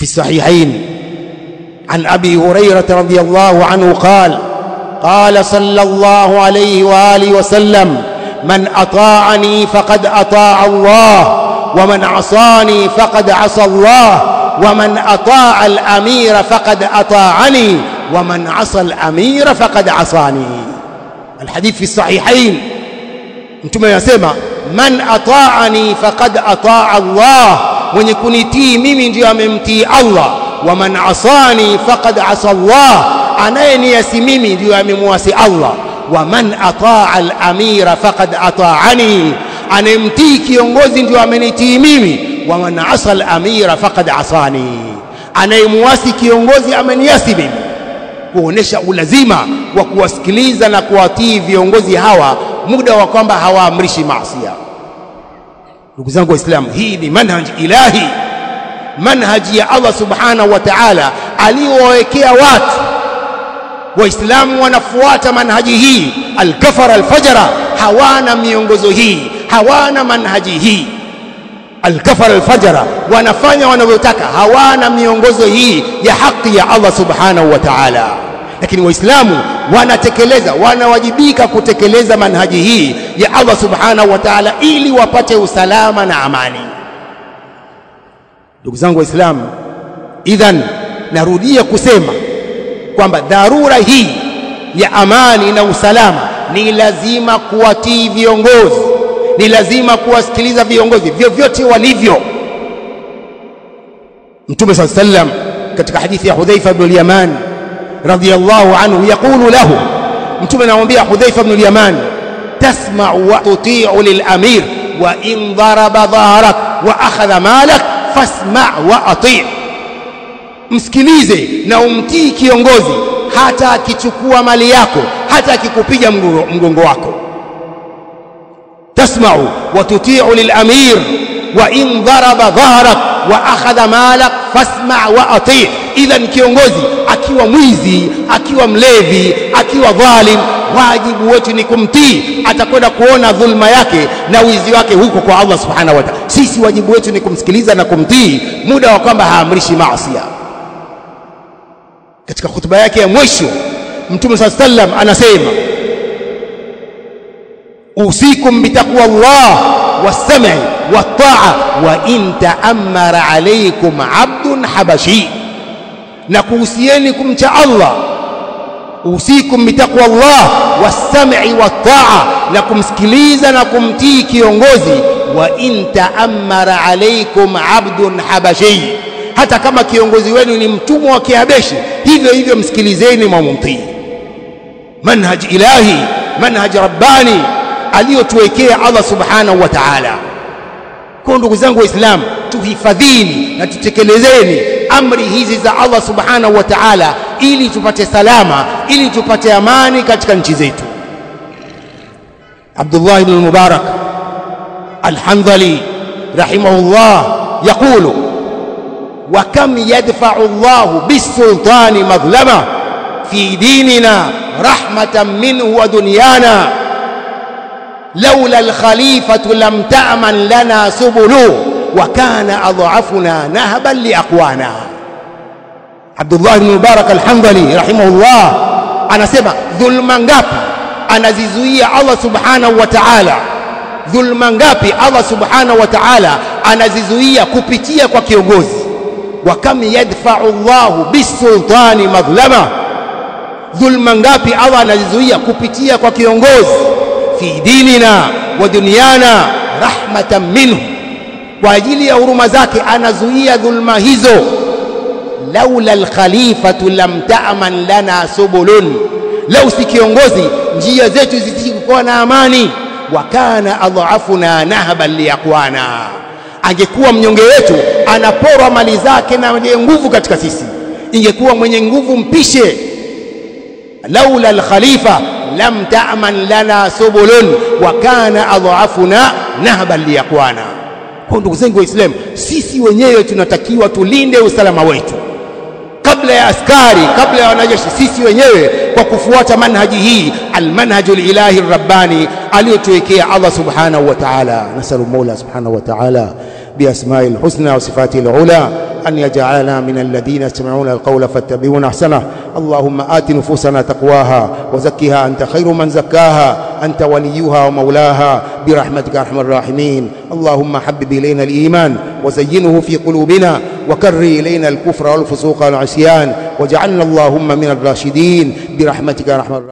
في الصحيحين عن أبي هريرة رضي الله عنه قال قال صلى الله عليه وآله وسلم من أطاعني فقد أطاع الله ومن عصاني فقد عصى الله ومن أطاع الأمير فقد أطاعني ومن عصى الأمير فقد عصاني. الحديث في الصحيحين mtume anasema man ata'ani faqad ata'a Allah, mwenye kunitii mimi ndio amemtii Allah, wa man asani faqad asa Allah, anayeniasi mimi ndio amemwasi Allah, wa man ata'a al-amira faqad ata'ani, anemtii kiongozi ndio amenitii mimi, wa man asa al-amira faqad asani, anayemwasi kiongozi ameniasi mimi. Kuonesha ulazima wa kuwasikiliza na kuwatii viongozi hawa muda wa kwamba hawaamrishi maasi. Ndugu zangu Waislamu, hii ni manhaj ilahi, manhaji ya Allah subhanahu wa ta'ala aliyowawekea watu. Waislamu wanafuata manhaji hii. Al-kafara al-fajara hawana miongozo hii, hawana manhaji hii. Al-kafara al-fajara wanafanya wanavyotaka, hawana miongozo hii ya haki ya Allah subhanahu wa ta'ala. Lakini Waislamu wanatekeleza, wanawajibika kutekeleza manhaji hii ya Allah subhanahu wa ta'ala ili wapate usalama na amani. Ndugu zangu Waislamu, idhan narudia kusema kwamba dharura hii ya amani na usalama ni lazima kuwatii viongozi, ni lazima kuwasikiliza viongozi vyovyote walivyo. Mtume sallallahu alayhi wasallam katika hadithi ya Hudhaifa ibn al-Yaman radiyallahu anhu yaqulu lahu, mtume anamwambia Hudhaifa ibn al-Yaman, tasma'u wa tuti'u lil-amir wa in daraba dhahrak wa akhadha malak fasma' wa ati', msikilize na umtii kiongozi hata akichukua mali yako, hata akikupiga mgongo wako. tasma'u wa tuti'u lil-amir wa in daraba dhahrak wa akhadha malak fasma' wa ati'. Idhan kiongozi akiwa mwizi, akiwa mlevi, akiwa dhalim, wajibu wetu ni kumtii. Atakwenda kuona dhulma yake na wizi wake huko kwa Allah subhanahu wa ta'ala. Sisi wajibu wetu ni kumsikiliza na kumtii muda wa kwamba haamrishi maasi. Katika hutuba yake ya mwisho Mtume sallallahu alayhi wasallam anasema, usikum bitaqwa Allah was-sam'i wat-ta'a wa in ta'ammara alaykum 'abdun habashi, na kuhusieni kumcha Allah. Usikum bitaqwa Allah was-sam'i wat-ta'a, na kumsikiliza na kumtii kiongozi. Wa in ta'ammara alaykum 'abdun habashi, hata kama kiongozi wenu ni mtumwa wa Kihabeshi, hivyo hivyo msikilizeni na mumtii. Manhaj ilahi, manhaj rabbani aliyotuwekea Allah subhanahu wa ta'ala. Kwa ndugu zangu Waislamu, tuhifadhini na tutekelezeni amri hizi za Allah subhanahu wa ta'ala ili tupate salama, ili tupate amani katika nchi zetu. Abdullah ibn Mubarak al-Hanzali rahimahullah yaqulu, wa kam yadfa'u Allah bis-sultani madhlama fi dinina rahmatan minhu wa dunyana لولا الخليفة لم تأمن لنا سبله وكان أضعفنا نهبا لأقوانا. عبد الله بن مبارك الحنظلي رحمه الله anasema dhulma ngapi anazizuia Allah subhanahu wa ta'ala, dhulma ngapi Allah subhanahu wa ta'ala anazizuia kupitia kwa kiongozi. Wa kam yadfa'u Allah bis-sultani madhlama, dhulma ngapi Allah anazizuia kupitia kwa kiongozi. Fi dinina wa dunyana rahmatan minhu, kwa ajili ya huruma zake anazuia dhulma hizo. Laula al-khalifatu lam ta'man lana subulun, lau si kiongozi njia zetu zisikuwa na amani. Wa kana adhafuna nahban liaqwana, angekuwa mnyonge wetu anaporwa mali zake na mwenye nguvu katika sisi, ingekuwa mwenye nguvu mpishe. Laula al-khalifa lam ta'man lana subulun wa kana adhafuna nahban liaqwana. Kwa ndugu zangu Waislamu, sisi wenyewe tunatakiwa tulinde usalama wetu kabla ya askari, kabla ya wanajeshi. Sisi wenyewe kwa kufuata manhaji hii, almanhajul ilahi rabbani aliyotuwekea Allah subhanahu wa ta'ala. Nasallu Mola subhanahu wa ta'ala بأسمائه الحسنى وصفاته العلى أن يجعلنا من الذين يستمعون القول فاتبعون أحسنه. اللهم آت نفوسنا تقواها وزكها أنت خير من زكاها، أنت وليها ومولاها برحمتك يا أرحم الراحمين. اللهم حبب إلينا الإيمان وزينه في قلوبنا وكره إلينا الكفر والفسوق والعصيان، واجعلنا اللهم من الراشدين برحمتك يا أرحم الراحمين.